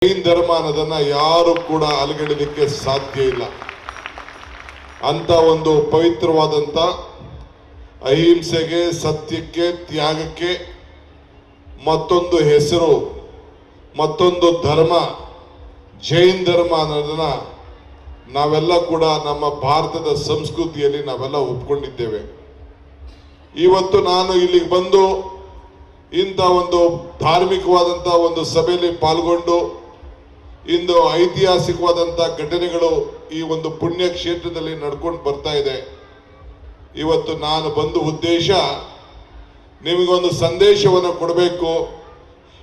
ಜೈನ ಧರ್ಮ ಅನ್ನೋದನ್ನ ಯಾರು ಕೂಡ ಅಲಗಡಿಲಿಕ್ಕೆ ಸಾಧ್ಯ ಇಲ್ಲ. ಅಂತ ಒಂದು ಪವಿತ್ರವಾದಂತ ಅಹಿಂಸೆಗೆ, ಸತ್ಯಕ್ಕೆ, ತ್ಯಾಗಕ್ಕೆ ಮತ್ತೊಂದು ಹೆಸರು, ಮತ್ತೊಂದು ಧರ್ಮ ಜೈನ ಧರ್ಮ ಅನ್ನೋದನ್ನ ನಾವೆಲ್ಲ ಕೂಡ ನಮ್ಮ ಭಾರತದ ಸಂಸ್ಕೃತಿಯಲ್ಲಿ ನಾವೆಲ್ಲ ಒಪ್ಕೊಂಡಿದ್ದೇವೆ. ಇವತ್ತು ನಾನು ಇಲ್ಲಿಗೆ ಬಂದು ಇಂಥ ಒಂದು ಧಾರ್ಮಿಕವಾದಂಥ ಒಂದು ಸಭೆಯಲ್ಲಿ ಪಾಲ್ಗೊಂಡು ಇಂದು ಐತಿಹಾಸಿಕವಾದಂಥ ಘಟನೆಗಳು ಈ ಒಂದು ಪುಣ್ಯ ಕ್ಷೇತ್ರದಲ್ಲಿ ನಡ್ಕೊಂಡು ಬರ್ತಾ ಇದೆ. ಇವತ್ತು ನಾನು ಬಂದ ಉದ್ದೇಶ ನಿಮಗೊಂದು ಸಂದೇಶವನ್ನು ಕೊಡಬೇಕು.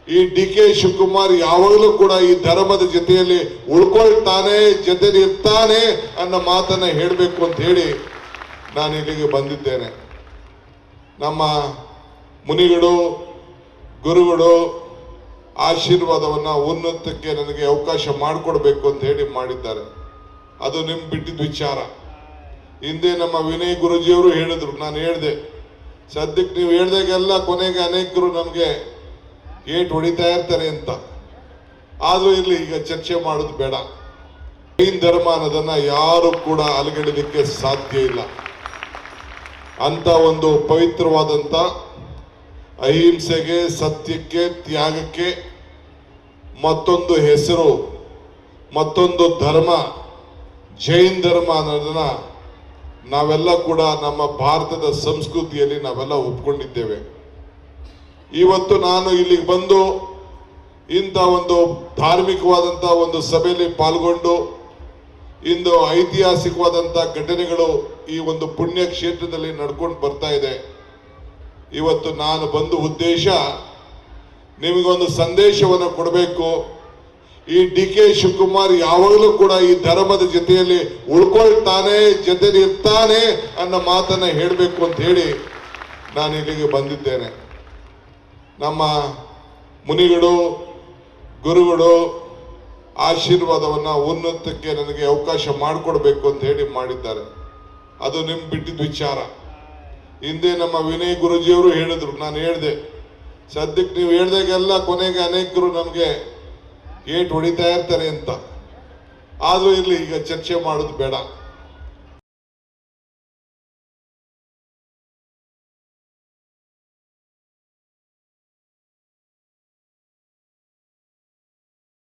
ಈ ಡಿ.ಕೆ. ಶಿವಕುಮಾರ್ ಯಾವಾಗಲೂ ಕೂಡ ಈ ಧರ್ಮದ ಜೊತೆಯಲ್ಲಿ ಉಳ್ಕೊಳ್ತಾನೆ, ಜೊತೆಲಿ ಇರ್ತಾನೆ ಅನ್ನೋ ಮಾತನ್ನ ಹೇಳಬೇಕು ಅಂತ ಹೇಳಿ ನಾನು ಇಲ್ಲಿಗೆ ಬಂದಿದ್ದೇನೆ. ನಮ್ಮ ಮುನಿಗಳು, ಗುರುಗಳು ಆಶೀರ್ವಾದವನ್ನ ಉನ್ನತಕ್ಕೆ ನನಗೆ ಅವಕಾಶ ಮಾಡಿಕೊಡ್ಬೇಕು ಅಂತ ಹೇಳಿ ಮಾಡಿದ್ದಾರೆ. ಅದು ನಿಮ್ ಬಿಟ್ಟಿದ್ದ ವಿಚಾರ. ಹಿಂದೆ ನಮ್ಮ ವಿನಯ್ ಗುರುಜಿಯವರು ಹೇಳಿದ್ರು, ನಾನು ಹೇಳಿದೆ, ಸದ್ಯಕ್ಕೆ ನೀವು ಹೇಳ್ದಾಗೆಲ್ಲ ಕೊನೆಗೆ ಅನೇಕರು ನಮಗೆ ಏಟ್ ಹೊಡಿತಾ ಇರ್ತಾರೆ ಅಂತ. ಆದ್ರೂ ಇರ್ಲಿ, ಈಗ ಚರ್ಚೆ ಮಾಡೋದು ಬೇಡ. ಜೈನ ಧರ್ಮ ಅನ್ನೋದನ್ನ ಯಾರು ಕೂಡ ಅಲಗಡಿಲಿಕ್ಕೆ ಸಾಧ್ಯ ಇಲ್ಲ. ಅಂತ ಒಂದು ಪವಿತ್ರವಾದಂತ ಅಹಿಂಸೆಗೆ, ಸತ್ಯಕ್ಕೆ, ತ್ಯಾಗಕ್ಕೆ ಮತ್ತೊಂದು ಹೆಸರು, ಮತ್ತೊಂದು ಧರ್ಮ ಜೈನ ಧರ್ಮ ಅನ್ನೋದನ್ನ ನಾವೆಲ್ಲ ಕೂಡ ನಮ್ಮ ಭಾರತದ ಸಂಸ್ಕೃತಿಯಲ್ಲಿ ನಾವೆಲ್ಲ ಒಪ್ಕೊಂಡಿದ್ದೇವೆ. ಇವತ್ತು ನಾನು ಇಲ್ಲಿಗೆ ಬಂದು ಇಂಥ ಒಂದು ಧಾರ್ಮಿಕವಾದಂಥ ಒಂದು ಸಭೆಯಲ್ಲಿ ಪಾಲ್ಗೊಂಡು ಇಂದು ಐತಿಹಾಸಿಕವಾದಂಥ ಘಟನೆಗಳು ಈ ಒಂದು ಪುಣ್ಯ ಕ್ಷೇತ್ರದಲ್ಲಿ ನಡ್ಕೊಂಡು ಬರ್ತಾ ಇದೆ. ಇವತ್ತು ನಾನು ಬಂದ ಉದ್ದೇಶ ನಿಮಗೊಂದು ಸಂದೇಶವನ್ನು ಕೊಡಬೇಕು. ಈ ಡಿ.ಕೆ. ಶಿವಕುಮಾರ್ ಯಾವಾಗಲೂ ಕೂಡ ಈ ಧರ್ಮದ ಜೊತೆಯಲ್ಲಿ ಉಳ್ಕೊಳ್ತಾನೆ, ಜೊತೆಲಿ ಇರ್ತಾನೆ ಅನ್ನೋ ಮಾತನ್ನ ಹೇಳಬೇಕು ಅಂತ ಹೇಳಿ ನಾನು ಇಲ್ಲಿಗೆ ಬಂದಿದ್ದೇನೆ. ನಮ್ಮ ಮುನಿಗಳು, ಗುರುಗಳು ಆಶೀರ್ವಾದವನ್ನ ಉನ್ನತಕ್ಕೆ ನನಗೆ ಅವಕಾಶ ಮಾಡಿಕೊಡ್ಬೇಕು ಅಂತ ಹೇಳಿ ಮಾಡಿದ್ದಾರೆ. ಅದು ನಿಮ್ ಬಿಟ್ಟಿದ್ದ ವಿಚಾರ. ಹಿಂದೆ ನಮ್ಮ ವಿನಯ್ ಗುರುಜಿಯವರು ಹೇಳಿದ್ರು, ನಾನು ಹೇಳಿದೆ, ಸದ್ಯಕ್ಕೆ ನೀವು ಹೇಳ್ದಾಗೆಲ್ಲ ಕೊನೆಗೆ ಅನೇಕರು ನಮಗೆ ಏಟ್ ಹೊಡಿತಾ ಇರ್ತಾರೆ ಅಂತ. ಆದ್ರೂ ಇರ್ಲಿ, ಈಗ ಚರ್ಚೆ ಮಾಡೋದು ಬೇಡ.